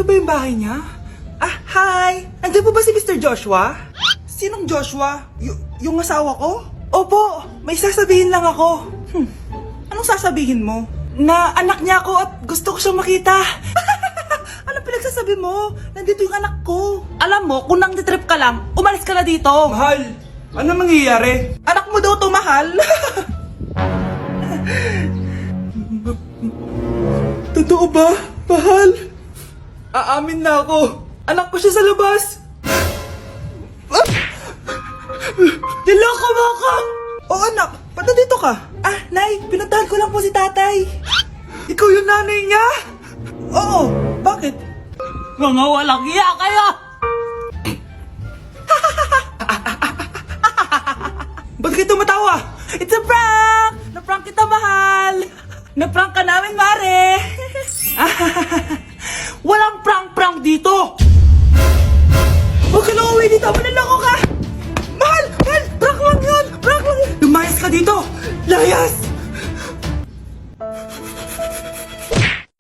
Ito ba yung bahay niya? Ah, hi! Andiyan po ba si Mr. Joshua? Sinong Joshua? Yung asawa ko? Opo, may sasabihin lang ako. Anong sasabihin mo? Na anak niya ako at gusto ko siyang makita. Anong pinagsasabi mo? Nandito yung anak ko. Alam mo, kung nang trip ka lang, umalis ka na dito. Mahal, ano mangyayari? Anak mo daw to, mahal. Totoo ba, mahal? Aamin na ako. Anak ko siya sa labas. Niloko mo ako! Oh anak, ba't nandito ka? Ah, Nay, pinuntahan ko lang po si tatay. Ikaw yung nanay niya? Oo, bakit? Mga walang iya kayo! Ba't kayo tumatawa? It's a prank! Na-prank kita, mahal! Na-prank ka namin, mare! Walang prank-prank dito! Huwag ka na uwi dito, manalo!